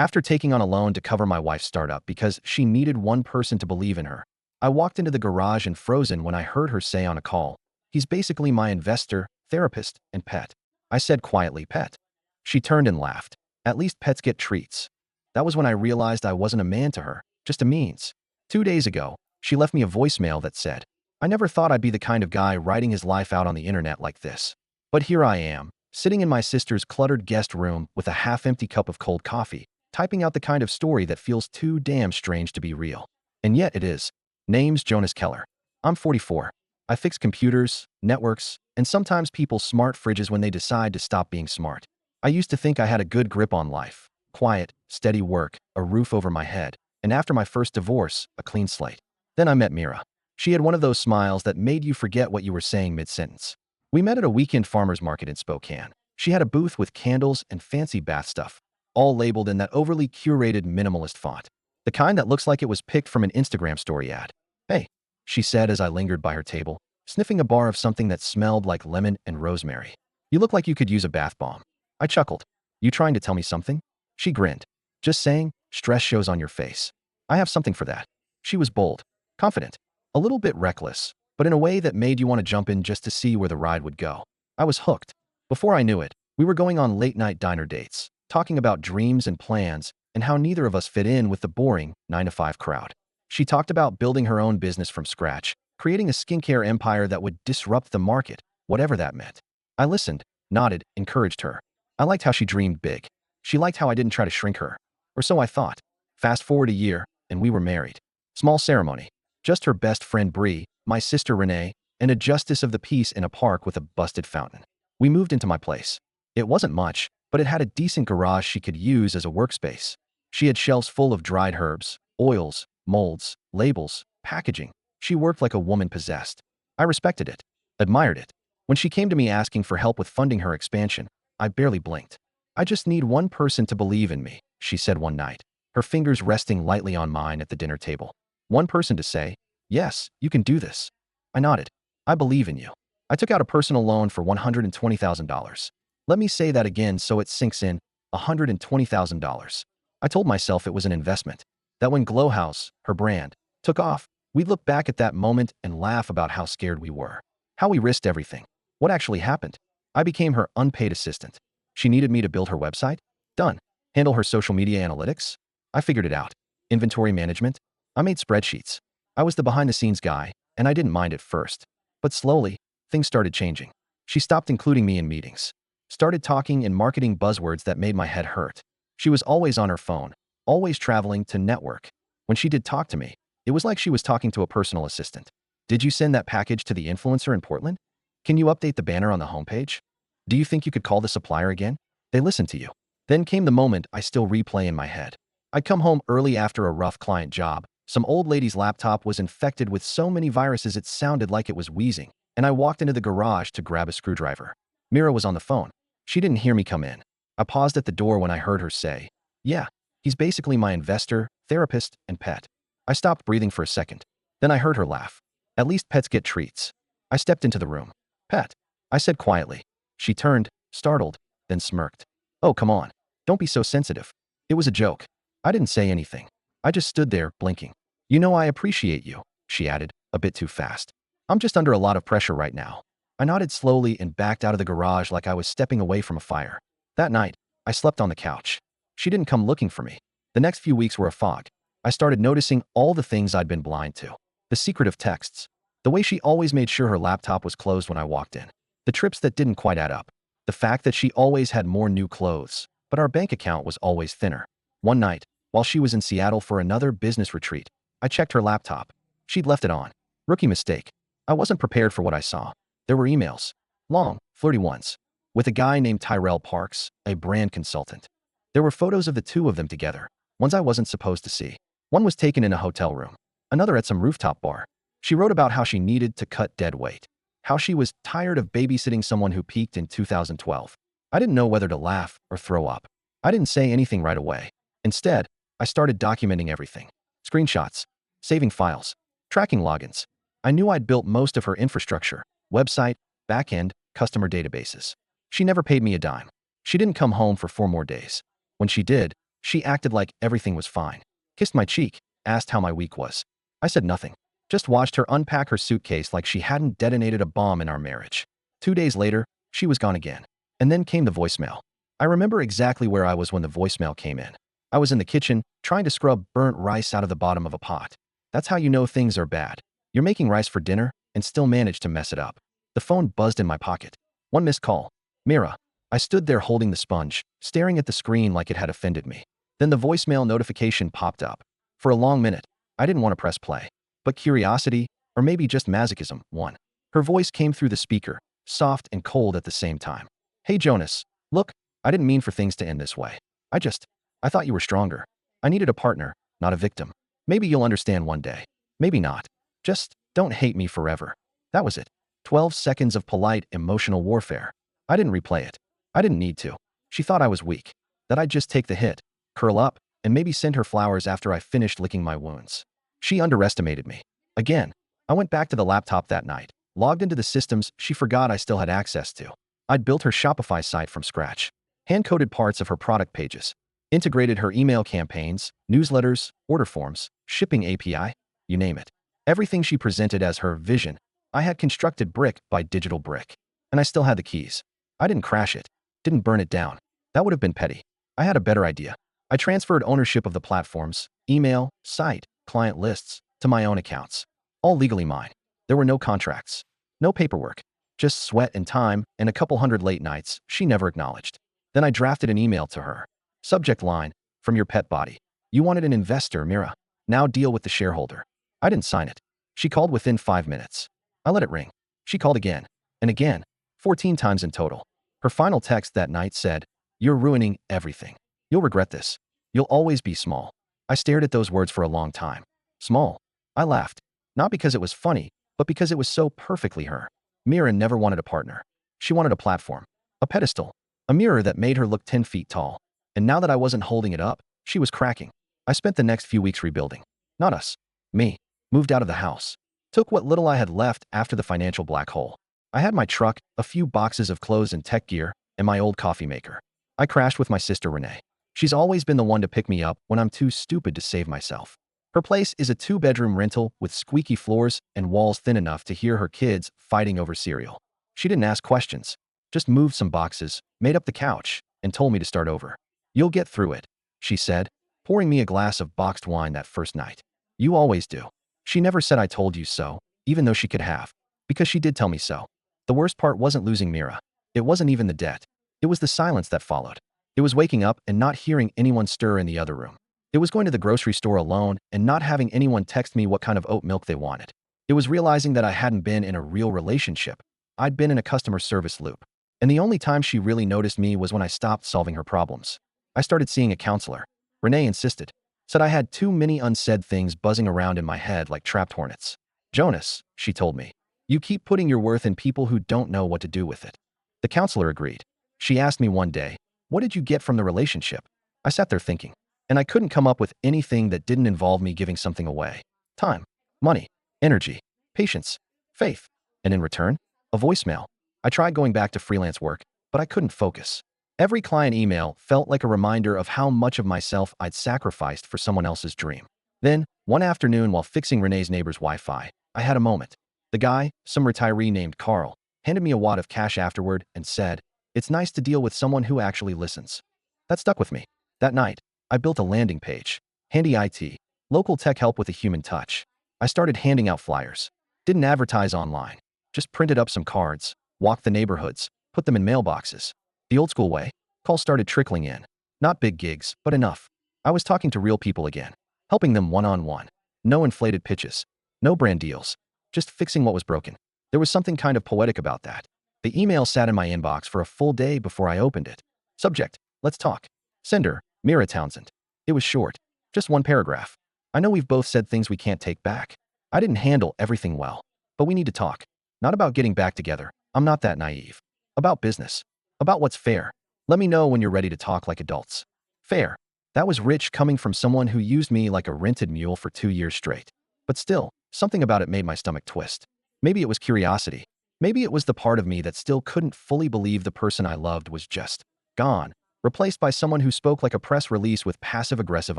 After taking on a loan to cover my wife's startup because she needed one person to believe in her, I walked into the garage and frozen when I heard her say on a call, "He's basically my investor, therapist, and pet." I said quietly, "Pet?" She turned and laughed. "At least pets get treats." That was when I realized I wasn't a man to her, just a means. 2 days ago, she left me a voicemail that said, "I never thought I'd be the kind of guy writing his life out on the internet like this. But here I am, sitting in my sister's cluttered guest room with a half-empty cup of cold coffee, typing out the kind of story that feels too damn strange to be real. And yet it is. Name's Jonas Keller. I'm 44. I fix computers, networks, and sometimes people's smart fridges when they decide to stop being smart. I used to think I had a good grip on life. Quiet, steady work, a roof over my head, and after my first divorce, a clean slate. Then I met Mira. She had one of those smiles that made you forget what you were saying mid-sentence. We met at a weekend farmer's market in Spokane. She had a booth with candles and fancy bath stuff, all labeled in that overly curated minimalist font, the kind that looks like it was picked from an Instagram story ad. "Hey," she said as I lingered by her table, sniffing a bar of something that smelled like lemon and rosemary. "You look like you could use a bath bomb." I chuckled. "You trying to tell me something?" She grinned. "Just saying, stress shows on your face. I have something for that." She was bold, confident, a little bit reckless, but in a way that made you want to jump in just to see where the ride would go. I was hooked. Before I knew it, we were going on late-night diner dates, talking about dreams and plans and how neither of us fit in with the boring 9-to-5 crowd. She talked about building her own business from scratch, creating a skincare empire that would disrupt the market, whatever that meant. I listened, nodded, encouraged her. I liked how she dreamed big. She liked how I didn't try to shrink her. Or so I thought. Fast forward a year, and we were married. Small ceremony. Just her best friend Bree, my sister Renee, and a justice of the peace in a park with a busted fountain. We moved into my place. It wasn't much, but it had a decent garage she could use as a workspace. She had shelves full of dried herbs, oils, molds, labels, packaging. She worked like a woman possessed. I respected it, admired it. When she came to me asking for help with funding her expansion, I barely blinked. "I just need one person to believe in me," she said one night, her fingers resting lightly on mine at the dinner table. "One person to say, 'Yes, you can do this.'" I nodded. "I believe in you." I took out a personal loan for $120,000. Let me say that again so it sinks in, $120,000. I told myself it was an investment, that when Glowhouse, her brand, took off, we'd look back at that moment and laugh about how scared we were, how we risked everything. What actually happened? I became her unpaid assistant. She needed me to build her website? Done. Handle her social media analytics? I figured it out. Inventory management? I made spreadsheets. I was the behind-the-scenes guy, and I didn't mind at first. But slowly, things started changing. She stopped including me in meetings, started talking in marketing buzzwords that made my head hurt. She was always on her phone, always traveling to network. When she did talk to me, it was like she was talking to a personal assistant. "Did you send that package to the influencer in Portland? Can you update the banner on the homepage? Do you think you could call the supplier again? They listen to you." Then came the moment I still replay in my head. I'd come home early after a rough client job. Some old lady's laptop was infected with so many viruses it sounded like it was wheezing, and I walked into the garage to grab a screwdriver. Mira was on the phone. She didn't hear me come in. I paused at the door when I heard her say, "Yeah, he's basically my investor, therapist, and pet." I stopped breathing for a second. Then I heard her laugh. "At least pets get treats." I stepped into the room. "Pet," I said quietly. She turned, startled, then smirked. "Oh, come on. Don't be so sensitive. It was a joke." I didn't say anything. I just stood there, blinking. "You know I appreciate you," she added, a bit too fast. "I'm just under a lot of pressure right now." I nodded slowly and backed out of the garage like I was stepping away from a fire. That night, I slept on the couch. She didn't come looking for me. The next few weeks were a fog. I started noticing all the things I'd been blind to. The secretive texts. The way she always made sure her laptop was closed when I walked in. The trips that didn't quite add up. The fact that she always had more new clothes, but our bank account was always thinner. One night, while she was in Seattle for another business retreat, I checked her laptop. She'd left it on. Rookie mistake. I wasn't prepared for what I saw. There were emails. Long, flirty ones. With a guy named Tyrell Parks, a brand consultant. There were photos of the two of them together, ones I wasn't supposed to see. One was taken in a hotel room, another at some rooftop bar. She wrote about how she needed to cut dead weight, how she was tired of babysitting someone who peaked in 2012. I didn't know whether to laugh or throw up. I didn't say anything right away. Instead, I started documenting everything. Screenshots, saving files, tracking logins. I knew I'd built most of her infrastructure, website, backend, customer databases. She never paid me a dime. She didn't come home for 4 more days. When she did, She acted like everything was fine, kissed my cheek, asked how my week was. I said nothing, just watched her unpack her suitcase like she hadn't detonated a bomb in our marriage. 2 days later, she was gone again. And then came the voicemail. I remember exactly where I was when the voicemail came in. I was in the kitchen, trying to scrub burnt rice out of the bottom of a pot. That's how you know things are bad. You're making rice for dinner and still manage to mess it up. The phone buzzed in my pocket. One missed call. Mira. I stood there holding the sponge, staring at the screen like it had offended me. Then the voicemail notification popped up. For a long minute, I didn't want to press play. But curiosity, or maybe just masochism, won. Her voice came through the speaker, soft and cold at the same time. Hey Jonas, look, I didn't mean for things to end this way. I thought you were stronger. I needed a partner, not a victim. Maybe you'll understand one day. Maybe not. Just don't hate me forever. That was it. 12 seconds of polite, emotional warfare. I didn't replay it. I didn't need to. She thought I was weak, that I'd just take the hit, curl up, and maybe send her flowers after I finished licking my wounds. She underestimated me. Again, I went back to the laptop that night, logged into the systems she forgot I still had access to. I'd built her Shopify site from scratch, hand-coded parts of her product pages, integrated her email campaigns, newsletters, order forms, shipping API, you name it. Everything she presented as her vision, I had constructed brick by digital brick. And I still had the keys. I didn't crash it, didn't burn it down. That would have been petty. I had a better idea. I transferred ownership of the platforms, email, site, client lists, to my own accounts. All legally mine. There were no contracts, no paperwork, just sweat and time and a couple hundred late nights she never acknowledged. Then I drafted an email to her. Subject line, from your pet body. You wanted an investor, Mira. Now deal with the shareholder. I didn't sign it. She called within 5 minutes. I let it ring. She called again, and again, 14 times in total. Her final text that night said, "You're ruining everything. You'll regret this. You'll always be small." I stared at those words for a long time. Small. I laughed. Not because it was funny, but because it was so perfectly her. Mira never wanted a partner. She wanted a platform, a pedestal, a mirror that made her look 10 feet tall. And now that I wasn't holding it up, she was cracking. I spent the next few weeks rebuilding. Not us. Me. Moved out of the house. Took what little I had left after the financial black hole. I had my truck, a few boxes of clothes and tech gear, and my old coffee maker. I crashed with my sister Renee. She's always been the one to pick me up when I'm too stupid to save myself. Her place is a 2-bedroom rental with squeaky floors and walls thin enough to hear her kids fighting over cereal. She didn't ask questions, just moved some boxes, made up the couch, and told me to start over. "You'll get through it," she said, pouring me a glass of boxed wine that first night. "You always do." She never said I told you so, even though she could have, because she did tell me so. The worst part wasn't losing Mira. It wasn't even the debt. It was the silence that followed. It was waking up and not hearing anyone stir in the other room. It was going to the grocery store alone and not having anyone text me what kind of oat milk they wanted. It was realizing that I hadn't been in a real relationship. I'd been in a customer service loop. And the only time she really noticed me was when I stopped solving her problems. I started seeing a counselor. Renee insisted. Said I had too many unsaid things buzzing around in my head like trapped hornets. "Jonas," she told me, "you keep putting your worth in people who don't know what to do with it." The counselor agreed. She asked me one day, "What did you get from the relationship?" I sat there thinking, and I couldn't come up with anything that didn't involve me giving something away. Time, money, energy, patience, faith, and in return, a voicemail. I tried going back to freelance work, but I couldn't focus. Every client email felt like a reminder of how much of myself I'd sacrificed for someone else's dream. Then, one afternoon while fixing Renee's neighbor's Wi-Fi, I had a moment. The guy, some retiree named Carl, handed me a wad of cash afterward and said, "It's nice to deal with someone who actually listens." That stuck with me. That night, I built a landing page. Handy IT, local tech help with a human touch. I started handing out flyers. Didn't advertise online. Just printed up some cards, walked the neighborhoods, put them in mailboxes. The old school way. Calls started trickling in. Not big gigs, but enough. I was talking to real people again, helping them one-on-one. No inflated pitches. No brand deals. Just fixing what was broken. There was something kind of poetic about that. The email sat in my inbox for a full day before I opened it. Subject, "Let's talk." Sender, Mira Townsend. It was short. Just one paragraph. "I know we've both said things we can't take back. I didn't handle everything well. But we need to talk. Not about getting back together. I'm not that naive. About business. About what's fair. Let me know when you're ready to talk like adults." Fair. That was rich coming from someone who used me like a rented mule for 2 years straight. But still, something about it made my stomach twist. Maybe it was curiosity. Maybe it was the part of me that still couldn't fully believe the person I loved was just gone. replaced by someone who spoke like a press release with passive-aggressive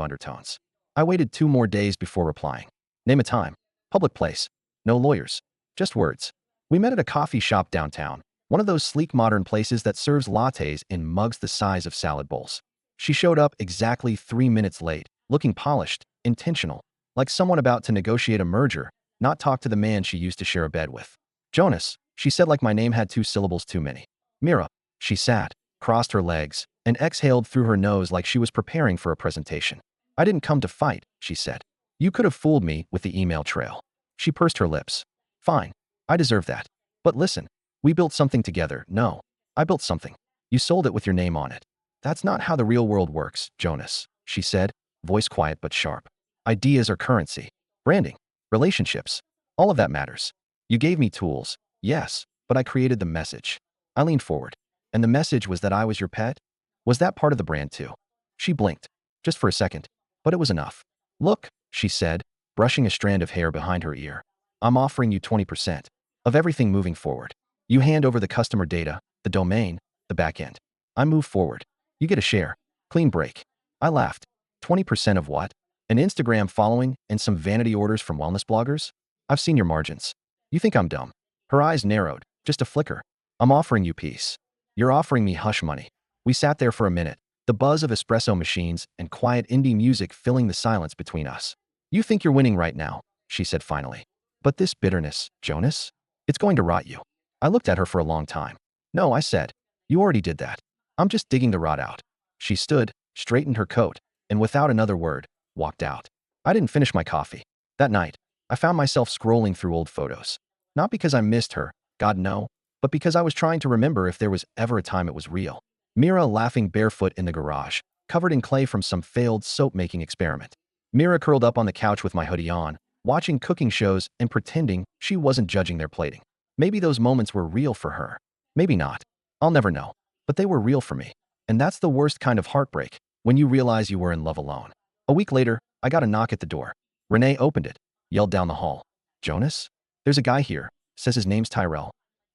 undertones. I waited 2 more days before replying. Name a time. Public place. No lawyers. Just words. We met at a coffee shop downtown, one of those sleek modern places that serves lattes in mugs the size of salad bowls. She showed up exactly 3 minutes late, looking polished, intentional, like someone about to negotiate a merger, not talk to the man she used to share a bed with. Jonas, she said like my name had 2 syllables too many. Mira, she sat, crossed her legs, and exhaled through her nose like she was preparing for a presentation. I didn't come to fight, she said. You could have fooled me with the email trail. She pursed her lips. Fine. I deserve that. But listen, we built something together. No, I built something. You sold it with your name on it. That's not how the real world works, Jonas, she said, voice quiet but sharp. Ideas are currency. Branding. Relationships. All of that matters. You gave me tools, yes, but I created the message. I leaned forward. And the message was that I was your pet? Was that part of the brand too? She blinked, just for a second, but it was enough. Look, she said, brushing a strand of hair behind her ear. I'm offering you 20% of everything moving forward. You hand over the customer data, the domain, the backend. I move forward. You get a share. Clean break. I laughed. 20% of what? An Instagram following and some vanity orders from wellness bloggers? I've seen your margins. You think I'm dumb? Her eyes narrowed, just a flicker. I'm offering you peace. You're offering me hush money. We sat there for a minute, the buzz of espresso machines and quiet indie music filling the silence between us. You think you're winning right now, she said finally. But this bitterness, Jonas? It's going to rot you. I looked at her for a long time. No, I said. You already did that. I'm just digging the rot out. She stood, straightened her coat, and without another word, walked out. I didn't finish my coffee. That night, I found myself scrolling through old photos. Not because I missed her, God no, but because I was trying to remember if there was ever a time it was real. Mira laughing barefoot in the garage, covered in clay from some failed soap-making experiment. Mira curled up on the couch with my hoodie on, watching cooking shows and pretending she wasn't judging their plating. Maybe those moments were real for her. Maybe not. I'll never know. But they were real for me. And that's the worst kind of heartbreak, when you realize you were in love alone. A week later, I got a knock at the door. Renee opened it, yelled down the hall. Jonas? There's a guy here, says his name's Tyrell.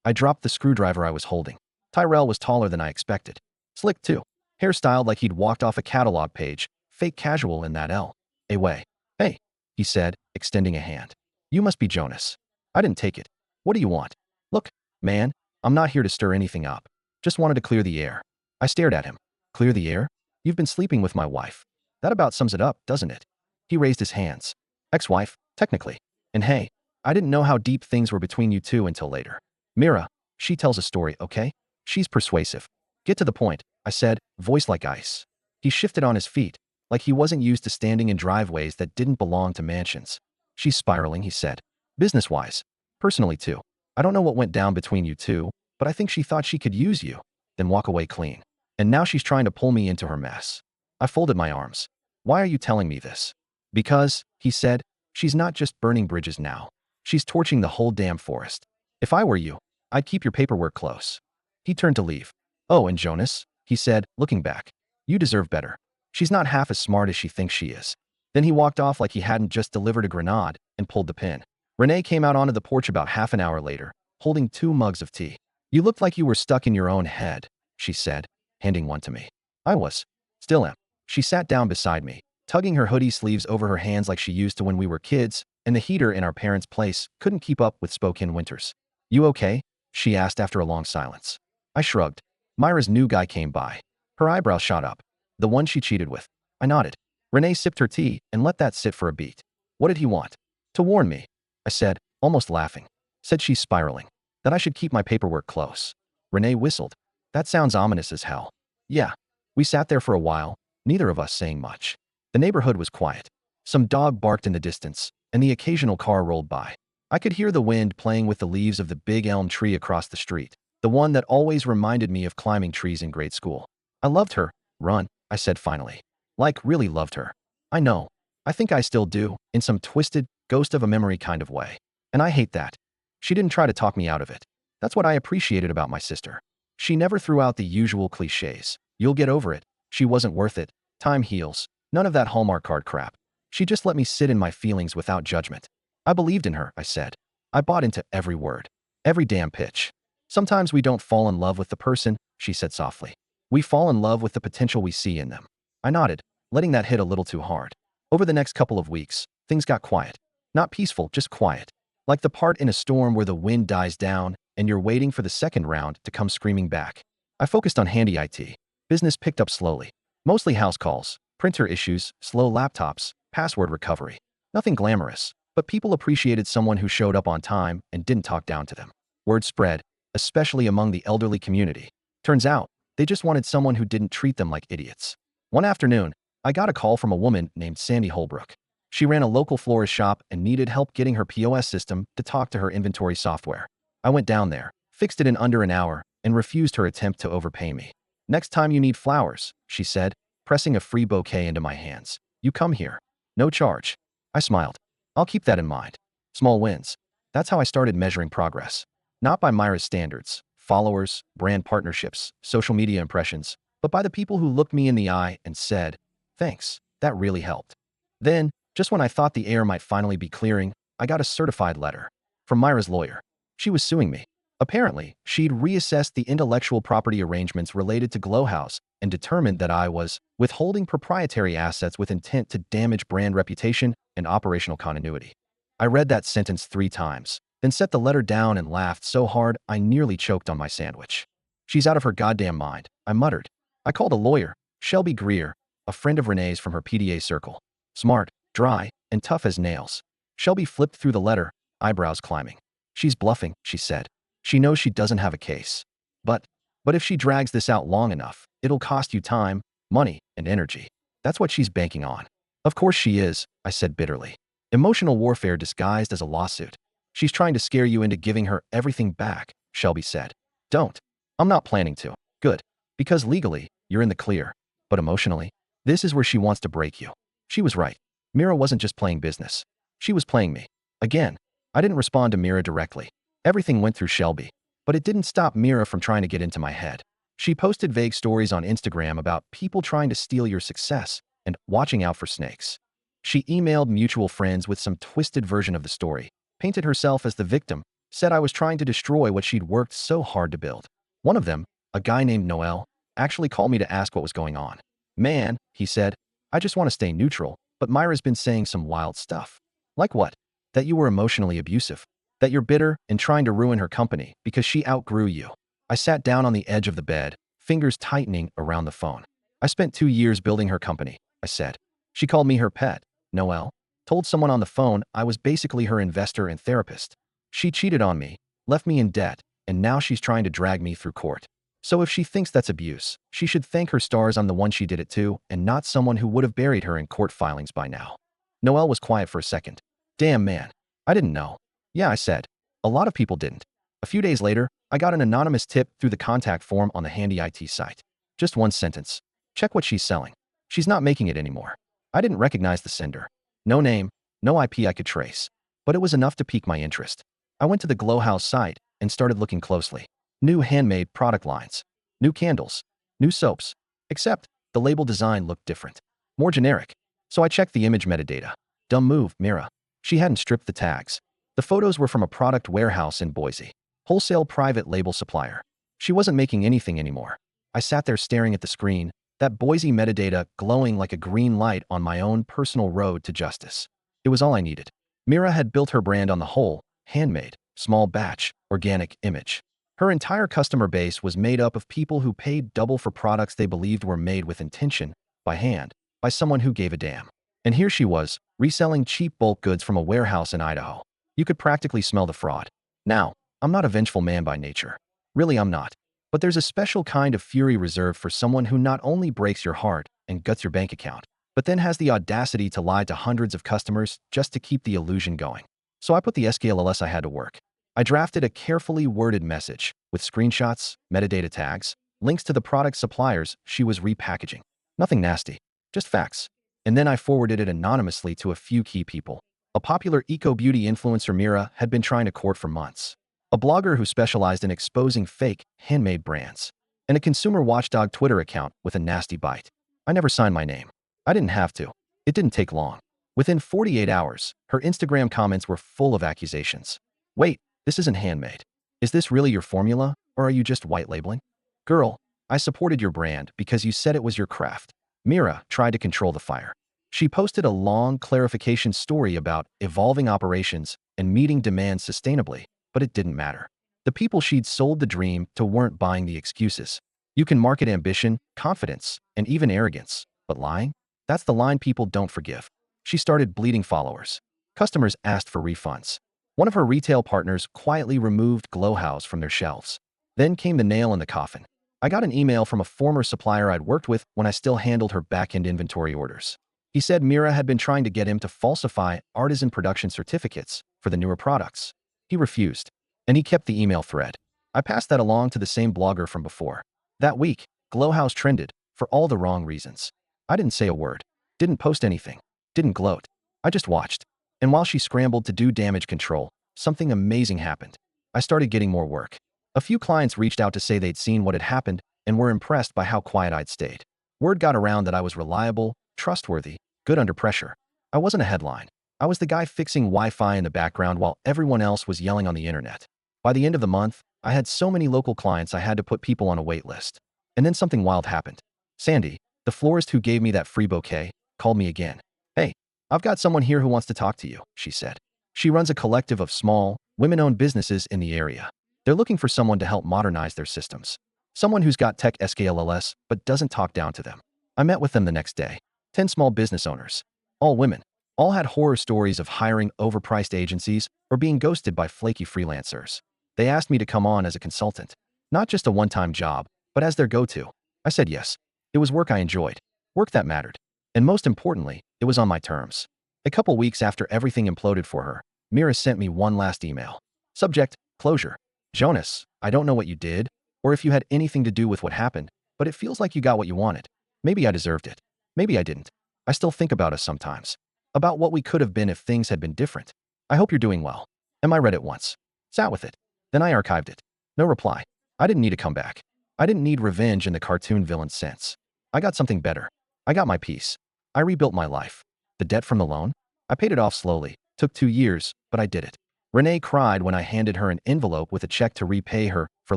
I dropped the screwdriver I was holding. Tyrell was taller than I expected. Slick too. Hairstyled like he'd walked off a catalog page, fake casual in that a way. Hey, he said, extending a hand. You must be Jonas. I didn't take it. What do you want? Look, man, I'm not here to stir anything up. Just wanted to clear the air. I stared at him. Clear the air? You've been sleeping with my wife. That about sums it up, doesn't it? He raised his hands. Ex-wife, technically. And hey, I didn't know how deep things were between you two until later. Mira, she tells a story, okay? She's persuasive. Get to the point, I said, voice like ice. He shifted on his feet, like he wasn't used to standing in driveways that didn't belong to mansions. She's spiraling, he said. Business-wise. Personally, too. I don't know what went down between you two, but I think she thought she could use you, then walk away clean. And now she's trying to pull me into her mess. I folded my arms. Why are you telling me this? Because, he said, she's not just burning bridges now. She's torching the whole damn forest. If I were you, I'd keep your paperwork close. He turned to leave. Oh, and Jonas, he said, looking back. You deserve better. She's not half as smart as she thinks she is. Then he walked off like he hadn't just delivered a grenade and pulled the pin. Renee came out onto the porch about half an hour later, holding 2 mugs of tea. You looked like you were stuck in your own head, she said, handing one to me. I was. Still am. She sat down beside me, tugging her hoodie sleeves over her hands like she used to when we were kids, and the heater in our parents' place couldn't keep up with Spokane winters. You okay? She asked after a long silence. I shrugged. Myra's new guy came by. Her eyebrows shot up. The one she cheated with. I nodded. Renee sipped her tea and let that sit for a beat. What did he want? To warn me, I said, almost laughing. Said she's spiraling. That I should keep my paperwork close. Renee whistled. That sounds ominous as hell. Yeah. We sat there for a while, neither of us saying much. The neighborhood was quiet. Some dog barked in the distance, and the occasional car rolled by. I could hear the wind playing with the leaves of the big elm tree across the street, the one that always reminded me of climbing trees in grade school. I loved her, Run, I said finally. Like, really loved her. I know. I think I still do, in some twisted, ghost of a memory kind of way. And I hate that. She didn't try to talk me out of it. That's what I appreciated about my sister. She never threw out the usual cliches. You'll get over it. She wasn't worth it. Time heals. None of that Hallmark card crap. She just let me sit in my feelings without judgment. I believed in her, I said. I bought into every word. Every damn pitch. Sometimes we don't fall in love with the person, she said softly. We fall in love with the potential we see in them. I nodded, letting that hit a little too hard. Over the next couple of weeks, things got quiet. Not peaceful, just quiet. Like the part in a storm where the wind dies down and you're waiting for the second round to come screaming back. I focused on handy IT. Business picked up slowly. Mostly house calls, printer issues, slow laptops, password recovery. Nothing glamorous, but people appreciated someone who showed up on time and didn't talk down to them. Word spread, especially among the elderly community. Turns out, they just wanted someone who didn't treat them like idiots. One afternoon, I got a call from a woman named Sandy Holbrook. She ran a local florist shop and needed help getting her POS system to talk to her inventory software. I went down there, fixed it in under an hour, and refused her attempt to overpay me. Next time you need flowers, she said, pressing a free bouquet into my hands. You come here. No charge. I smiled. I'll keep that in mind. Small wins. That's how I started measuring progress. Not by Myra's standards, followers, brand partnerships, social media impressions, but by the people who looked me in the eye and said, thanks, that really helped. Then, just when I thought the air might finally be clearing, I got a certified letter from Myra's lawyer. She was suing me. Apparently, she'd reassessed the intellectual property arrangements related to Glow House and determined that I was withholding proprietary assets with intent to damage brand reputation and operational continuity. I read that sentence 3 times, then set the letter down and laughed so hard I nearly choked on my sandwich. She's out of her goddamn mind, I muttered. I called a lawyer, Shelby Greer, a friend of Renee's from her PDA circle. Smart, dry, and tough as nails. Shelby flipped through the letter, eyebrows climbing. She's bluffing, she said. She knows she doesn't have a case. But if she drags this out long enough, it'll cost you time, money, and energy. That's what she's banking on. Of course she is, I said bitterly. Emotional warfare disguised as a lawsuit. She's trying to scare you into giving her everything back, Shelby said. Don't. I'm not planning to. Good. Because legally, you're in the clear. But emotionally, this is where she wants to break you. She was right. Mira wasn't just playing business. She was playing me. Again, I didn't respond to Mira directly. Everything went through Shelby. But it didn't stop Mira from trying to get into my head. She posted vague stories on Instagram about people trying to steal your success and watching out for snakes. She emailed mutual friends with some twisted version of the story, painted herself as the victim, said I was trying to destroy what she'd worked so hard to build. One of them, a guy named Noel, actually called me to ask what was going on. Man, he said, I just want to stay neutral, but Myra's been saying some wild stuff. Like what? That you were emotionally abusive. That you're bitter and trying to ruin her company because she outgrew you. I sat down on the edge of the bed, fingers tightening around the phone. I spent 2 years building her company, I said. She called me her pet, Noel. Told someone on the phone I was basically her investor and therapist. She cheated on me, left me in debt, and now she's trying to drag me through court. So if she thinks that's abuse, she should thank her stars I'm the one she did it to and not someone who would have buried her in court filings by now. Noel was quiet for a second. Damn man, I didn't know. Yeah, I said. A lot of people didn't. A few days later, I got an anonymous tip through the contact form on the Handy IT site. Just one sentence. Check what she's selling. She's not making it anymore. I didn't recognize the sender. No name, no IP I could trace. But it was enough to pique my interest. I went to the Glow House site and started looking closely. New handmade product lines. New candles. New soaps. Except, the label design looked different. More generic. So I checked the image metadata. Dumb move, Mira. She hadn't stripped the tags. The photos were from a product warehouse in Boise. Wholesale private label supplier. She wasn't making anything anymore. I sat there staring at the screen, that Boise metadata glowing like a green light on my own personal road to justice. It was all I needed. Mira had built her brand on the whole, handmade, small batch, organic image. Her entire customer base was made up of people who paid double for products they believed were made with intention, by hand, by someone who gave a damn. And here she was, reselling cheap bulk goods from a warehouse in Idaho. You could practically smell the fraud. Now, I'm not a vengeful man by nature. Really, I'm not. But there's a special kind of fury reserved for someone who not only breaks your heart and guts your bank account, but then has the audacity to lie to hundreds of customers just to keep the illusion going. So I put the SKLLS I had to work. I drafted a carefully worded message with screenshots, metadata tags, links to the product suppliers she was repackaging. Nothing nasty, just facts. And then I forwarded it anonymously to a few key people. A popular eco-beauty influencer Mira had been trying to court for months. A blogger who specialized in exposing fake, handmade brands. And a consumer watchdog Twitter account with a nasty bite. I never signed my name. I didn't have to. It didn't take long. Within 48 hours, her Instagram comments were full of accusations. Wait, this isn't handmade. Is this really your formula, or are you just white labeling? Girl, I supported your brand because you said it was your craft. Mira tried to control the fire. She posted a long clarification story about evolving operations and meeting demands sustainably, but it didn't matter. The people she'd sold the dream to weren't buying the excuses. You can market ambition, confidence, and even arrogance, but lying? That's the line people don't forgive. She started bleeding followers. Customers asked for refunds. One of her retail partners quietly removed Glow House from their shelves. Then came the nail in the coffin. I got an email from a former supplier I'd worked with when I still handled her back-end inventory orders. He said Mira had been trying to get him to falsify artisan production certificates for the newer products. He refused, and he kept the email thread. I passed that along to the same blogger from before. That week, Glow House trended for all the wrong reasons. I didn't say a word, didn't post anything, didn't gloat. I just watched. And while she scrambled to do damage control, something amazing happened. I started getting more work. A few clients reached out to say they'd seen what had happened and were impressed by how quiet I'd stayed. Word got around that I was reliable, trustworthy, good under pressure. I wasn't a headline. I was the guy fixing Wi-Fi in the background while everyone else was yelling on the internet. By the end of the month, I had so many local clients I had to put people on a wait list. And then something wild happened. Sandy, the florist who gave me that free bouquet, called me again. "Hey, I've got someone here who wants to talk to you," she said. She runs a collective of small, women-owned businesses in the area. They're looking for someone to help modernize their systems. Someone who's got tech skills but doesn't talk down to them. I met with them the next day. 10 small business owners. All women. All had horror stories of hiring overpriced agencies or being ghosted by flaky freelancers. They asked me to come on as a consultant. Not just a one-time job, but as their go-to. I said yes. It was work I enjoyed. Work that mattered. And most importantly, it was on my terms. A couple weeks after everything imploded for her, Mira sent me one last email. Subject, closure. Jonas, I don't know what you did, or if you had anything to do with what happened, but it feels like you got what you wanted. Maybe I deserved it. Maybe I didn't. I still think about us sometimes. About what we could have been if things had been different. I hope you're doing well. And I read it once. Sat with it. Then I archived it. No reply. I didn't need to come back. I didn't need revenge in the cartoon villain sense. I got something better. I got my peace. I rebuilt my life. The debt from the loan? I paid it off slowly. Took 2 years, but I did it. Renee cried when I handed her an envelope with a check to repay her for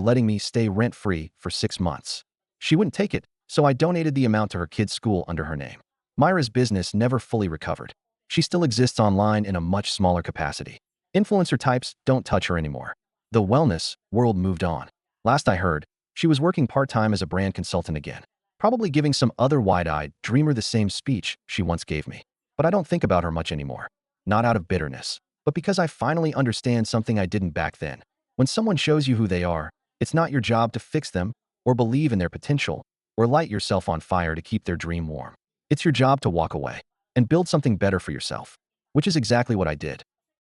letting me stay rent-free for 6 months. She wouldn't take it, so I donated the amount to her kid's school under her name. Myra's business never fully recovered. She still exists online in a much smaller capacity. Influencer types don't touch her anymore. The wellness world moved on. Last I heard, she was working part-time as a brand consultant again. Probably giving some other wide-eyed dreamer the same speech she once gave me. But I don't think about her much anymore. Not out of bitterness, but because I finally understand something I didn't back then. When someone shows you who they are, it's not your job to fix them, or believe in their potential, or light yourself on fire to keep their dream warm. It's your job to walk away and build something better for yourself, which is exactly what I did.